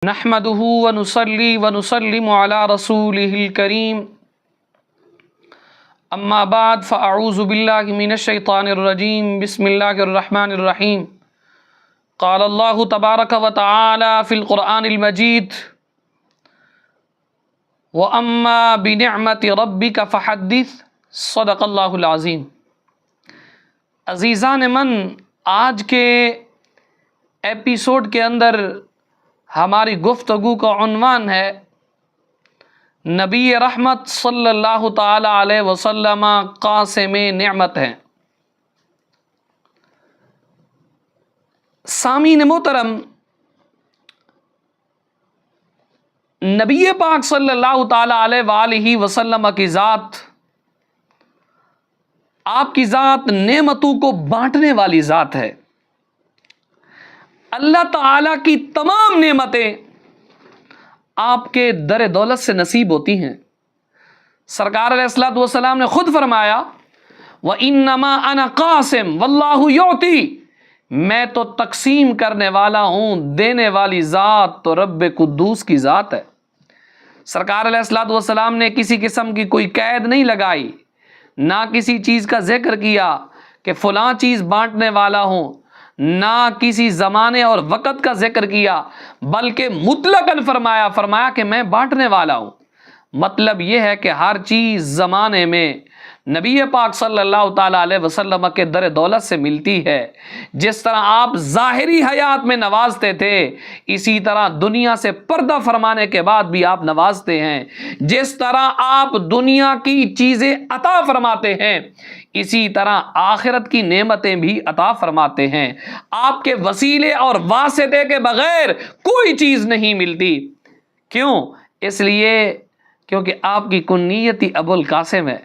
نحمده ونصلي ونسلم على رسوله الكريم اما بعد فاعوذ بالله من الشيطان الرجيم بسم الله الرحمن الرحيم قال الله تبارك وتعالى في القرآن المجيد واما بنعمة ربك فحدث صدق الله العظيم۔ عزیزان من، آج کے ایپیسوڈ کے اندر ہماری گفتگو کا عنوان ہے نبی رحمت صلی اللہ تعالی علیہ وسلم قاسم نعمت ہیں۔ سامعین محترم، نبی پاک صلی اللہ تعالی علیہ وآلہ وسلم کی ذات، آپ کی ذات نعمتوں کو بانٹنے والی ذات ہے۔ اللہ تعالیٰ کی تمام نعمتیں آپ کے در دولت سے نصیب ہوتی ہیں۔ سرکار علیہ الصلوۃ والسلام نے خود فرمایا وَإِنَّمَا أَنَا قَاسِمٌ وَاللَّهُ يُعْطِي، میں تو تقسیم کرنے والا ہوں، دینے والی ذات تو رب قدوس کی ذات ہے۔ سرکار علیہ الصلوۃ والسلام نے کسی قسم کی کوئی قید نہیں لگائی، نہ کسی چیز کا ذکر کیا کہ فلاں چیز بانٹنے والا ہوں، نہ کسی زمانے اور وقت کا ذکر کیا، بلکہ مطلقاً فرمایا کہ میں بانٹنے والا ہوں۔ مطلب یہ ہے کہ ہر چیز زمانے میں نبی پاک صلی اللہ تعالیٰ علیہ وسلم کے در دولت سے ملتی ہے۔ جس طرح آپ ظاہری حیات میں نوازتے تھے، اسی طرح دنیا سے پردہ فرمانے کے بعد بھی آپ نوازتے ہیں۔ جس طرح آپ دنیا کی چیزیں عطا فرماتے ہیں، اسی طرح آخرت کی نعمتیں بھی عطا فرماتے ہیں۔ آپ کے وسیلے اور واسطے کے بغیر کوئی چیز نہیں ملتی۔ کیوں؟ اس لیے کیونکہ آپ کی کنیت ہی ابو القاسم ہے۔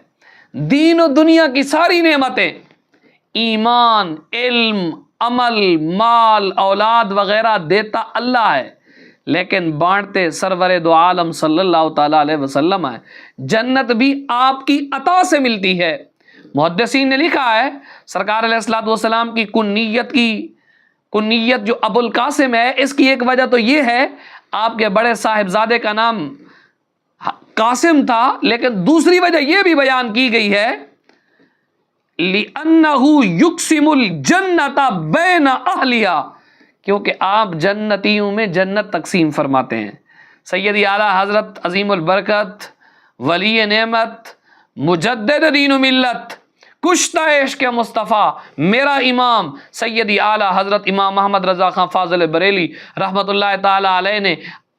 دین و دنیا کی ساری نعمتیں، ایمان، علم، عمل، مال، اولاد وغیرہ دیتا اللہ ہے، لیکن بانٹتے سرور دو عالم صلی اللہ تعالیٰ علیہ وسلم ہے۔ جنت بھی آپ کی عطا سے ملتی ہے۔ محدثین نے لکھا ہے سرکار علیہ الصلوۃ والسلام کی کنیت جو ابو القاسم ہے، اس کی ایک وجہ تو یہ ہے آپ کے بڑے صاحبزادے کا نام قاسم تھا، لیکن دوسری وجہ یہ بھی بیان کی گئی ہے لِأَنَّهُ يُقْسِمُ الْجَنَّةَ بَيْنَ أَهْلِهَا، کیونکہ آپ جنتیوں میں جنت تقسیم فرماتے ہیں۔ سیدی اعلیٰ حضرت عظیم البرکت ولی نعمت مجدد دین و ملت کشتہ عشق مصطفیٰ میرا امام سیدی اعلیٰ حضرت امام محمد رضا خان فاضل بریلی رحمۃ اللہ تعالی علیہ نے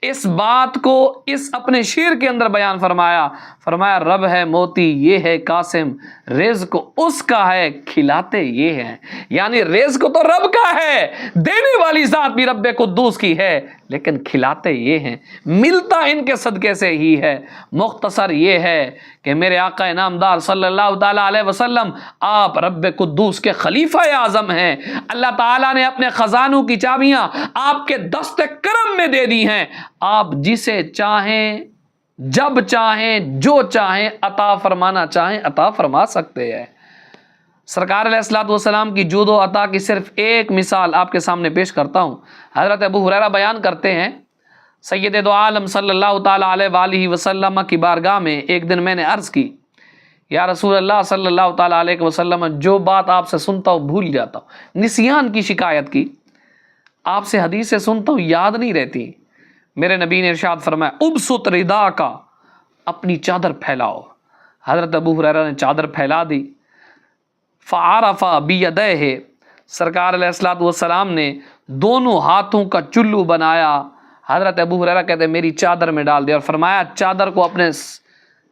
اس بات کو اس اپنے شعر کے اندر بیان فرمایا رب ہے موتی یہ ہے قاسم، رزق اس کا ہے کھلاتے یہ ہیں۔ یعنی رزق تو رب کا ہے، دینے والی ذات بھی رب قدوس کی ہے، لیکن کھلاتے یہ ہیں، ملتا ان کے صدقے سے ہی ہے۔ مختصر یہ ہے کہ میرے آقا انعامدار صلی اللہ تعالیٰ علیہ وسلم آپ رب قدوس کے خلیفہ اعظم ہیں۔ اللہ تعالیٰ نے اپنے خزانوں کی چابیاں آپ کے دست کرم میں دے دی ہیں۔ آپ جسے چاہیں، جب چاہیں، جو چاہیں عطا فرمانا چاہیں عطا فرما سکتے ہیں۔ سرکار علیہ الصلوۃ والسلام کی جود و عطا کی صرف ایک مثال آپ کے سامنے پیش کرتا ہوں۔ حضرت ابو ہریرہ بیان کرتے ہیں سید دو عالم صلی اللہ تعالیٰ علیہ وآلہ وسلم کی بارگاہ میں ایک دن میں نے عرض کی یا رسول اللہ صلی اللہ تعالیٰ علیہ وسلم، جو بات آپ سے سنتا ہوں بھول جاتا ہوں۔ نسیان کی شکایت کی، آپ سے حدیثیں سنتا ہوں یاد نہیں رہتی۔ میرے نبی نے ارشاد فرمایا ابسط ردا کا، اپنی چادر پھیلاؤ۔ حضرت ابو ہریرہ نے چادر پھیلا دی۔ فعرف بیدیہ، سرکار علیہ الصلوۃ والسلام نے دونوں ہاتھوں کا چلو بنایا۔ حضرت ابو ہریرہ کہتے ہیں میری چادر میں ڈال دیا اور فرمایا چادر کو اپنے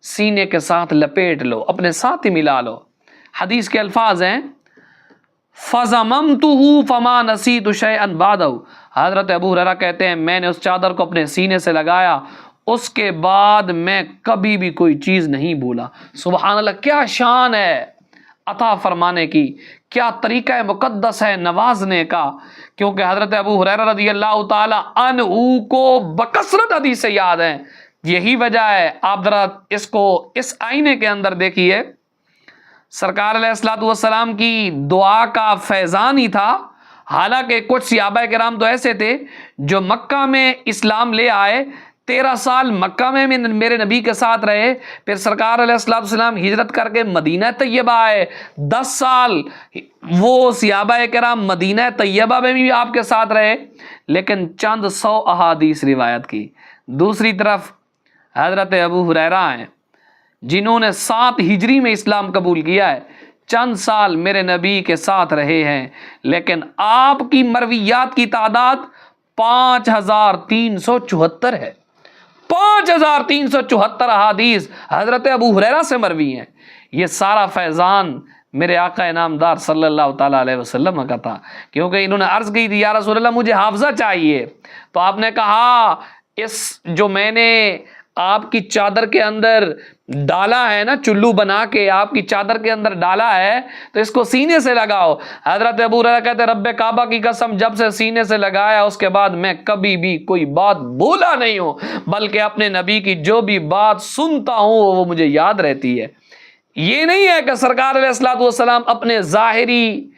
سینے کے ساتھ لپیٹ لو، اپنے ساتھ ہی ملا لو۔ حدیث کے الفاظ ہیں فَضَمَمْتُهُ فَمَا نَسِيتُ شَيْئًا بَعْدَهُ، حضرت ابو ہریرہ کہتے ہیں میں نے اس چادر کو اپنے سینے سے لگایا، اس کے بعد میں کبھی بھی کوئی چیز نہیں بھولا۔ سبحان اللہ، کیا شان ہے عطا فرمانے کی، کیا طریقہ مقدس ہے نوازنے کا۔ کیونکہ حضرت ابو ہریرہ رضی اللہ تعالی عنہ کو بکثرت حدیث سے یاد ہیں، یہی وجہ ہے۔ آپ ذرا اس کو اس آئینے کے اندر دیکھیے، سرکار علیہ الصلوۃ والسلام کی دعا کا فیضان ہی تھا حالانکہ کچھ صحابہ کرام تو ایسے تھے جو مکہ میں اسلام لے آئے، 13 سال مکہ میں میرے نبی کے ساتھ رہے، پھر سرکار علیہ الصلوۃ والسلام ہجرت کر کے مدینہ طیبہ آئے، 10 سال وہ صحابہ کرام مدینہ طیبہ میں بھی آپ کے ساتھ رہے، لیکن چند 100 احادیث روایت کی۔ دوسری طرف حضرت ابو ہریرہ ہیں جنہوں نے 7 ہجری میں اسلام قبول کیا ہے، چند سال میرے نبی کے ساتھ رہے ہیں، لیکن آپ کی مرویات کی تعداد 5374 ہے۔ 5374 احادیث حضرت ابو ہریرہ سے مروی ہیں۔ یہ سارا فیضان میرے آقا انعامدار صلی اللہ تعالیٰ علیہ وسلم کا تھا، کیونکہ انہوں نے عرض کی تھی یا رسول اللہ مجھے حافظہ چاہیے، تو آپ نے کہا اس جو میں نے آپ کی چادر کے اندر ڈالا ہے نا، چلو بنا کے آپ کی چادر کے اندر ڈالا ہے، تو اس کو سینے سے لگاؤ۔ حضرت ابو ہریرہ کہتے ہیں رب کعبہ کی قسم جب سے سینے سے لگایا اس کے بعد میں کبھی بھی کوئی بات بولا نہیں ہوں، بلکہ اپنے نبی کی جو بھی بات سنتا ہوں وہ مجھے یاد رہتی ہے۔ یہ نہیں ہے کہ سرکار علیہ الصلوۃ والسلام اپنے ظاہری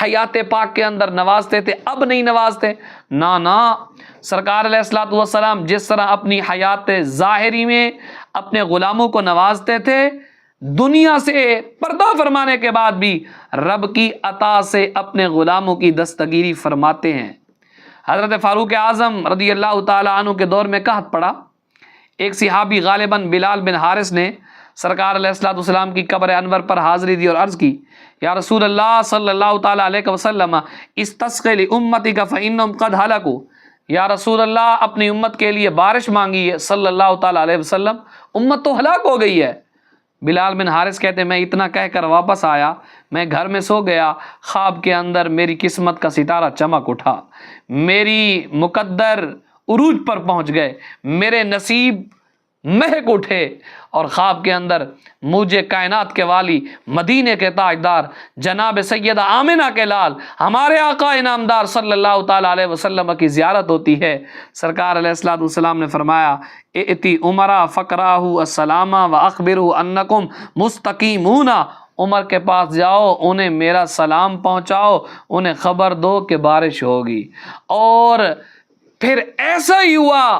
حیات پاک کے اندر نوازتے تھے، اب نہیں نوازتے، نہ سرکار علیہ الصلوۃ والسلام جس طرح اپنی حیات ظاہری میں اپنے غلاموں کو نوازتے تھے، دنیا سے پردہ فرمانے کے بعد بھی رب کی عطا سے اپنے غلاموں کی دستگیری فرماتے ہیں۔ حضرت فاروق اعظم رضی اللہ تعالی عنہ کے دور میں قحط پڑا، ایک صحابی غالباً بلال بن حارث نے سرکار علیہ الصلوۃ والسلام کی قبر انور پر حاضری دی اور عرض کی یا رسول اللہ صلی اللہ تعالی علیہ وسلم استسقِ لامتک فانہم قد ہلکوا، یا رسول اللہ اپنی امت کے لیے بارش مانگی ہے صلی اللہ تعالی علیہ وسلم، امت تو ہلاک ہو گئی ہے۔ بلال بن حارث کہتے میں اتنا کہہ کر واپس آیا، میں گھر میں سو گیا، خواب کے اندر میری قسمت کا ستارہ چمک اٹھا، میری مقدر عروج پر پہنچ گئے، میرے نصیب مہک اٹھے، اور خواب کے اندر مجھے کائنات کے والی مدینے کے تاجدار جناب سیدہ آمنہ کے لال ہمارے آقا انعامدار صلی اللہ تعالی علیہ وسلم کی زیارت ہوتی ہے۔ سرکار علیہ الصلوۃ والسلام نے فرمایا اتی عمرہ فقراہ السلام واخبرہ انکم مستقیمون، عمر کے پاس جاؤ، انہیں میرا سلام پہنچاؤ، انہیں خبر دو کہ بارش ہوگی۔ اور پھر ایسا ہی ہوا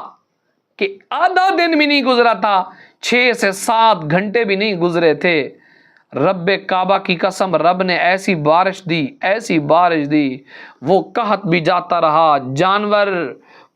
کہ آدھا دن بھی نہیں گزرا تھا، 6 سے 7 گھنٹے بھی نہیں گزرے تھے، رب کعبہ کی قسم رب نے ایسی بارش دی، ایسی بارش دی، وہ قحط بھی جاتا رہا، جانور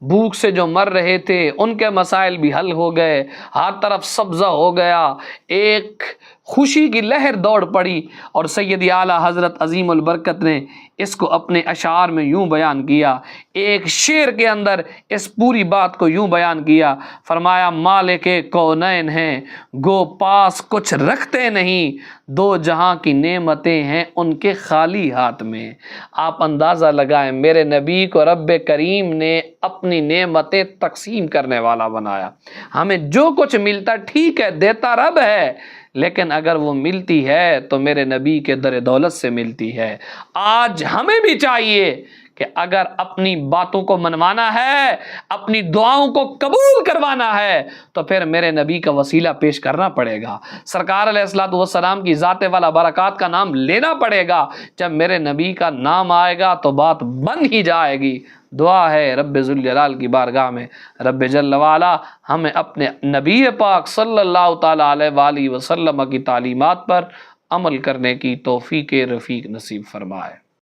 بھوک سے جو مر رہے تھے ان کے مسائل بھی حل ہو گئے، ہر طرف سبزہ ہو گیا، ایک خوشی کی لہر دوڑ پڑی۔ اور سیدی اعلیٰ حضرت عظیم البرکت نے اس کو اپنے اشعار میں یوں بیان کیا، ایک شعر کے اندر اس پوری بات کو یوں بیان کیا، فرمایا مالک کونین ہیں گو پاس کچھ رکھتے نہیں، 2 جہاں کی نعمتیں ہیں ان کے خالی ہاتھ میں۔ آپ اندازہ لگائیں میرے نبی کو رب کریم نے اپنی نعمتیں تقسیم کرنے والا بنایا، ہمیں جو کچھ ملتا ٹھیک ہے دیتا رب ہے، لیکن اگر وہ ملتی ہے تو میرے نبی کے در دولت سے ملتی ہے۔ آج ہمیں بھی چاہیے کہ اگر اپنی باتوں کو منوانا ہے، اپنی دعاؤں کو قبول کروانا ہے، تو پھر میرے نبی کا وسیلہ پیش کرنا پڑے گا، سرکار علیہ الصلوۃ والسلام کی ذات والا برکات کا نام لینا پڑے گا۔ جب میرے نبی کا نام آئے گا تو بات بن ہی جائے گی۔ دعا ہے رب ذوالجلال کی بارگاہ میں رب جل وعلا ہمیں اپنے نبی پاک صلی اللہ تعالی علیہ وآلہ وسلم کی تعلیمات پر عمل کرنے کی توفیق رفیق نصیب فرمائے۔